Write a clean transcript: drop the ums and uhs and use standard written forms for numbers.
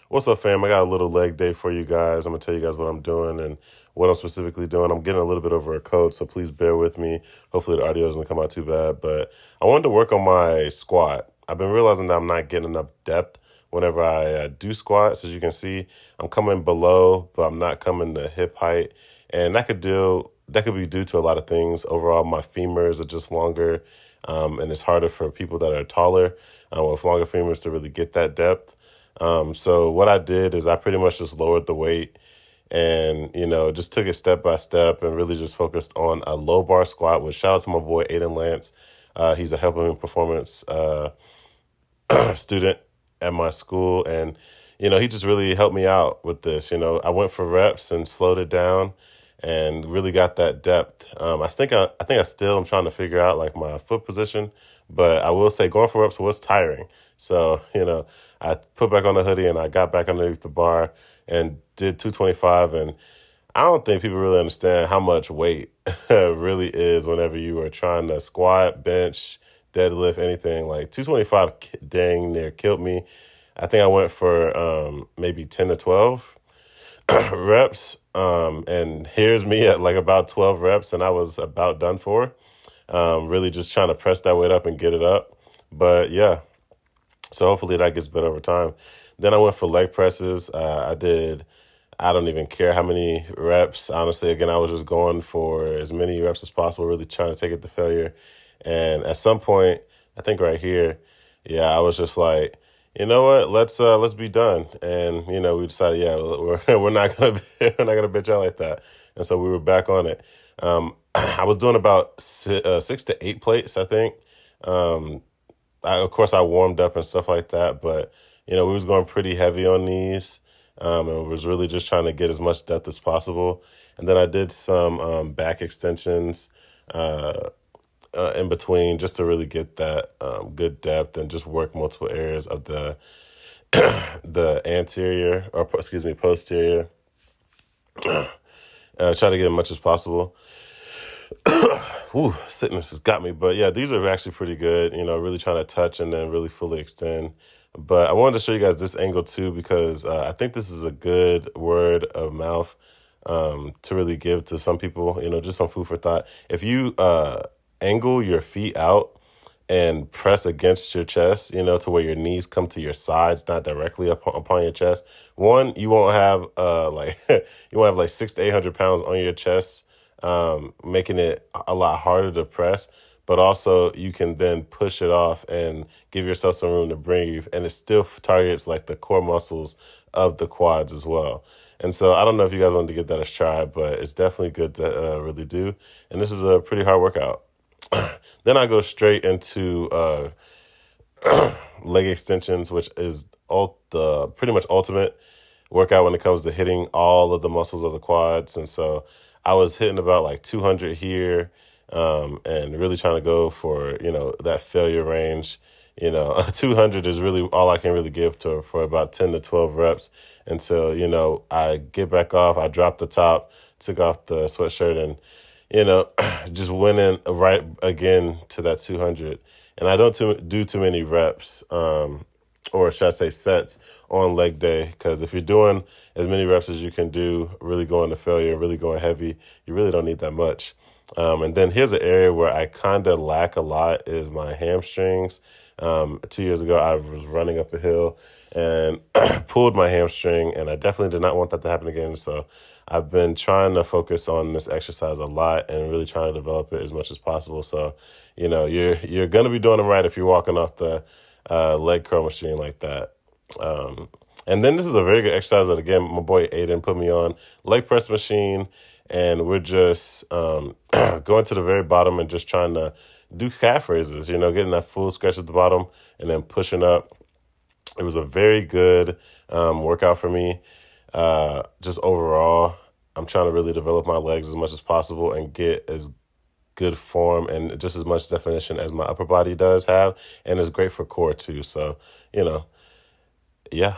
What's up, fam? I got a little leg day for you guys. I'm gonna tell you guys what I'm doing and what I'm specifically doing. I'm getting a little bit over a cold, so please bear with me. Hopefully the audio doesn't come out too bad, but I wanted to work on my squat. I've been realizing that I'm not getting enough depth whenever I do squats. As you can see, I'm coming below, but I'm not coming to hip height, and that could be due to a lot of things. Overall, my femurs are just longer, and it's harder for people that are taller with longer femurs to really get that depth. So what I did is I pretty much just lowered the weight and, just took it step by step and really just focused on a low bar squat, which shout out to my boy, Aiden Lance. He's a helping performance student at my school. And, he just really helped me out with this. I went for reps and slowed it down and really got that depth. I think I still am trying to figure out like my foot position, but I will say going for reps was tiring. So, I put back on the hoodie and I got back underneath the bar and did 225. And I don't think people really understand how much weight really is whenever you are trying to squat, bench, deadlift, anything. Like 225 dang near killed me. I think I went for maybe 10 to 12 reps. And here's me at like about 12 reps, and I was about done for. Really just trying to press that weight up and get it up. But yeah, so hopefully that gets better over time. Then I went for leg presses. I don't even care how many reps. Honestly, again, I was just going for as many reps as possible, really trying to take it to failure. And at some point, I think right here, yeah, I was just like, you know what? Let's be done. And we decided, yeah, we're not gonna we're not gonna bitch out like that. And so we were back on it. I was doing about 6 to 8 plates, I think. Of course, I warmed up and stuff like that, but we was going pretty heavy on these, and was really just trying to get as much depth as possible. And then I did some back extensions in between just to really get that good depth and just work multiple areas of the the anterior or excuse me posterior. Try to get as much as possible. Ooh, sickness has got me. But yeah, these are actually pretty good, really trying to touch and then really fully extend. But I wanted to show you guys this angle too, because I think this is a good word of mouth to really give to some people, just some food for thought. If you angle your feet out and press against your chest, to where your knees come to your sides, not directly upon your chest. One, you won't have you won't have like 600 to 800 pounds on your chest, making it a lot harder to press. But also you can then push it off and give yourself some room to breathe, and it still targets like the core muscles of the quads as well. And so I don't know if you guys wanted to give that a try, but it's definitely good to really do. And this is a pretty hard workout. Then I go straight into leg extensions, which is the pretty much ultimate workout when it comes to hitting all of the muscles of the quads. And so I was hitting about like 200 here, and really trying to go for, that failure range. 200 is really all I can really give to for about 10 to 12 reps until, I get back off, I drop the top, took off the sweatshirt, and just went in right again to that 200. And I don't do too many reps, or should I say sets on leg day, because if you're doing as many reps as you can do, really going to failure, really going heavy, you really don't need that much. And then here's an area where I kind of lack a lot is my hamstrings. 2 years ago, I was running up a hill and pulled my hamstring, and I definitely did not want that to happen again. So I've been trying to focus on this exercise a lot and really trying to develop it as much as possible. So, you're going to be doing them right if you're walking off the leg curl machine like that. And then this is a very good exercise that, again, my boy Aiden put me on, leg press machine. And we're just going to the very bottom and just trying to do calf raises, getting that full stretch at the bottom and then pushing up. It was a very good workout for me. Just overall, I'm trying to really develop my legs as much as possible and get as good form and just as much definition as my upper body does have. And it's great for core too. So, yeah.